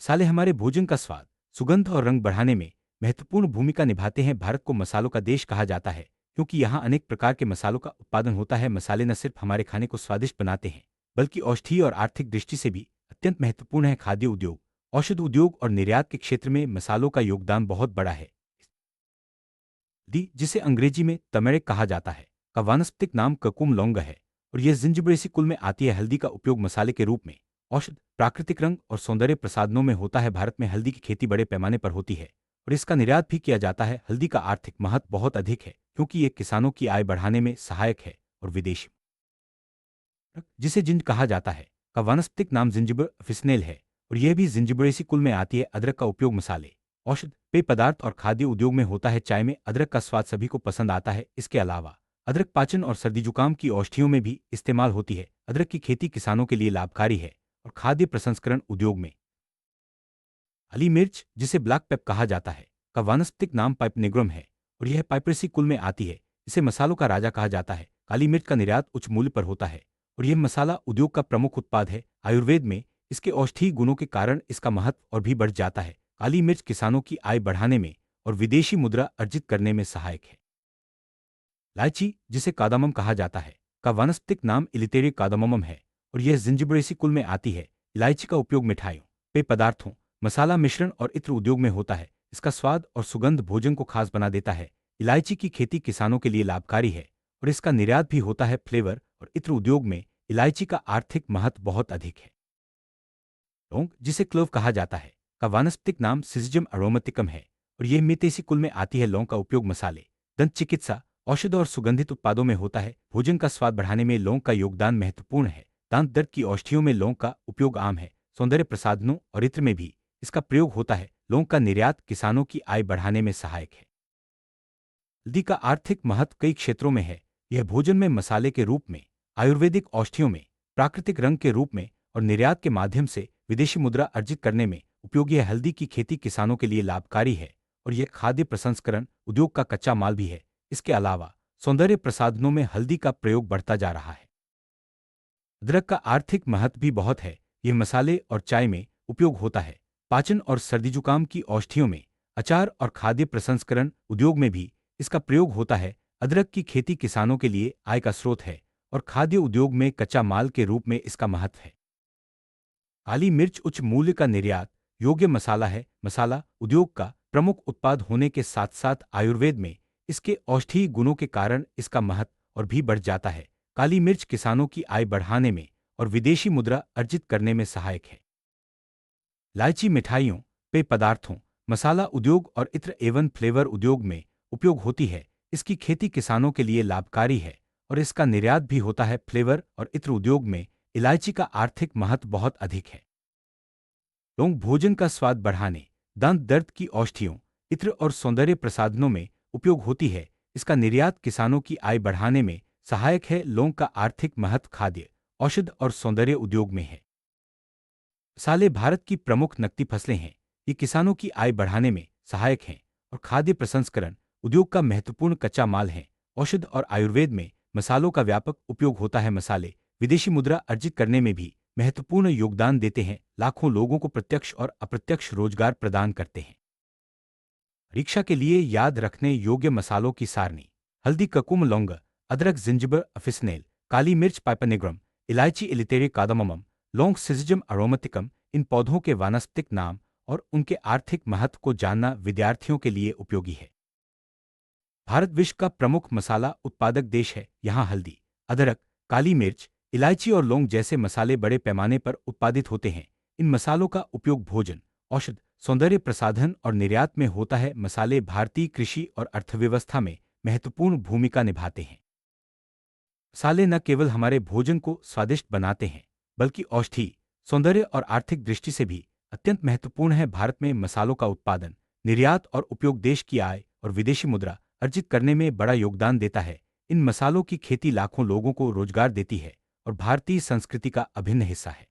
मसाले हमारे भोजन का स्वाद, सुगंध और रंग बढ़ाने में महत्वपूर्ण भूमिका निभाते हैं। भारत को मसालों का देश कहा जाता है क्योंकि यहाँ अनेक प्रकार के मसालों का उत्पादन होता है। मसाले न सिर्फ हमारे खाने को स्वादिष्ट बनाते हैं, बल्कि औषधीय और आर्थिक दृष्टि से भी अत्यंत महत्वपूर्ण है। खाद्य उद्योग, औषध उद्योग और निर्यात के क्षेत्र में मसालों का योगदान बहुत बड़ा है। दी, जिसे अंग्रेजी में टर्मेरिक कहा जाता है, का वानस्पतिक नाम ककुम लौंग है और यह जिंजिबरेसी कुल में आती है। हल्दी का उपयोग मसाले के रूप में औषध, प्राकृतिक रंग और सौंदर्य प्रसाधनों में होता है। भारत में हल्दी की खेती बड़े पैमाने पर होती है और इसका निर्यात भी किया जाता है। हल्दी का आर्थिक महत्व बहुत अधिक है क्योंकि ये किसानों की आय बढ़ाने में सहायक है और विदेशी, जिसे जिंज कहा जाता है, का वानस्पतिक नाम जिंजिबर अफिसनेल है और यह भी जिंजिबरेसी कुल में आती है। अदरक का उपयोग मसाले, औषध, पेय पदार्थ और खाद्य उद्योग में होता है। चाय में अदरक का स्वाद सभी को पसंद आता है। इसके अलावा अदरक पाचन और सर्दी जुकाम की औषधियों में भी इस्तेमाल होती है। अदरक की खेती किसानों के लिए लाभकारी है और खाद्य प्रसंस्करण उद्योग में हरी मिर्च, जिसे ब्लैक पेप कहा जाता है, का वानस्पतिक नाम पाइपनेग्रम है और यह पाइपरेसी कुल में आती है। इसे मसालों का राजा कहा जाता है। काली मिर्च का निर्यात उच्च मूल्य पर होता है और यह मसाला उद्योग का प्रमुख उत्पाद है। आयुर्वेद में इसके औषधीय गुणों के कारण इसका महत्व और भी बढ़ जाता है। काली मिर्च किसानों की आय बढ़ाने में और विदेशी मुद्रा अर्जित करने में सहायक है। इलायची, जिसे कार्डामम कहा जाता है, का वानस्पतिक नाम इलिटेरिया कार्डाममम है और यह जिंजिबरेसी कुल में आती है। इलायची का उपयोग मिठाइयों, पेय पदार्थों, मसाला मिश्रण और इत्र उद्योग में होता है। इसका स्वाद और सुगंध भोजन को खास बना देता है। इलायची की खेती किसानों के लिए लाभकारी है और इसका निर्यात भी होता है। फ्लेवर और इत्र उद्योग में इलायची का आर्थिक महत्व बहुत अधिक है। लौंग, जिसे क्लोव कहा जाता है, का वानस्पतिक नाम सिजिजम अरोमेटिकम है और यह मेतेसी कुल में आती है। लौंग का उपयोग मसाले, दंत चिकित्सा, औषध और सुगंधित उत्पादों में होता है। भोजन का स्वाद बढ़ाने में लौंग का योगदान महत्वपूर्ण है। दांत दर्द की औषधियों में लौंग का उपयोग आम है। सौंदर्य प्रसाधनों और इत्र में भी इसका प्रयोग होता है। लौंग का निर्यात किसानों की आय बढ़ाने में सहायक है। हल्दी का आर्थिक महत्व कई क्षेत्रों में है। यह भोजन में मसाले के रूप में, आयुर्वेदिक औषधियों में, प्राकृतिक रंग के रूप में और निर्यात के माध्यम से विदेशी मुद्रा अर्जित करने में उपयोगी है। हल्दी की खेती किसानों के लिए लाभकारी है और यह खाद्य प्रसंस्करण उद्योग का कच्चा माल भी है। इसके अलावा सौंदर्य प्रसाधनों में हल्दी का प्रयोग बढ़ता जा रहा है। अदरक का आर्थिक महत्व भी बहुत है। यह मसाले और चाय में उपयोग होता है। पाचन और सर्दी जुकाम की औषधियों में, अचार और खाद्य प्रसंस्करण उद्योग में भी इसका प्रयोग होता है। अदरक की खेती किसानों के लिए आय का स्रोत है और खाद्य उद्योग में कच्चा माल के रूप में इसका महत्व है। काली मिर्च उच्च मूल्य का निर्यात योग्य मसाला है। मसाला उद्योग का प्रमुख उत्पाद होने के साथ साथ आयुर्वेद में इसके औषधीय गुणों के कारण इसका महत्व और भी बढ़ जाता है। काली मिर्च किसानों की आय बढ़ाने में और विदेशी मुद्रा अर्जित करने में सहायक है। इलायची मिठाइयों, पेय पदार्थों, मसाला उद्योग और इत्र एवं फ्लेवर उद्योग में उपयोग होती है। इसकी खेती किसानों के लिए लाभकारी है और इसका निर्यात भी होता है। फ्लेवर और इत्र उद्योग में इलायची का आर्थिक महत्व बहुत अधिक है। लौंग भोजन का स्वाद बढ़ाने, दांत दर्द की औषधियों, इत्र और सौंदर्य प्रसाधनों में उपयोग होती है। इसका निर्यात किसानों की आय बढ़ाने में सहायक है। लौंग का आर्थिक महत्व खाद्य, औषध और सौंदर्य उद्योग में है। मसाले भारत की प्रमुख नकदी फसलें हैं। ये किसानों की आय बढ़ाने में सहायक हैं और खाद्य प्रसंस्करण उद्योग का महत्वपूर्ण कच्चा माल है। औषध और आयुर्वेद में मसालों का व्यापक उपयोग होता है। मसाले विदेशी मुद्रा अर्जित करने में भी महत्वपूर्ण योगदान देते हैं। लाखों लोगों को प्रत्यक्ष और अप्रत्यक्ष रोजगार प्रदान करते हैं। परीक्षा के लिए याद रखने योग्य मसालों की सारणी: हल्दी ककुम लौंग, अदरक जिंजिबर अफिसनेल, काली मिर्च पाइपनेग्रम, इलायची इलिटेरिया कार्डाममम, लौंग सिजिजम अरोमेटिकम। इन पौधों के वानस्पतिक नाम और उनके आर्थिक महत्व को जानना विद्यार्थियों के लिए उपयोगी है। भारत विश्व का प्रमुख मसाला उत्पादक देश है। यहाँ हल्दी, अदरक, काली मिर्च, इलायची और लौंग जैसे मसाले बड़े पैमाने पर उत्पादित होते हैं। इन मसालों का उपयोग भोजन, औषध, सौंदर्य प्रसाधन और निर्यात में होता है। मसाले भारतीय कृषि और अर्थव्यवस्था में महत्वपूर्ण भूमिका निभाते हैं। मसाले न केवल हमारे भोजन को स्वादिष्ट बनाते हैं, बल्कि औषधि, सौंदर्य और आर्थिक दृष्टि से भी अत्यंत महत्वपूर्ण है। भारत में मसालों का उत्पादन, निर्यात और उपयोग देश की आय और विदेशी मुद्रा अर्जित करने में बड़ा योगदान देता है। इन मसालों की खेती लाखों लोगों को रोजगार देती है और भारतीय संस्कृति का अभिन्न हिस्सा है।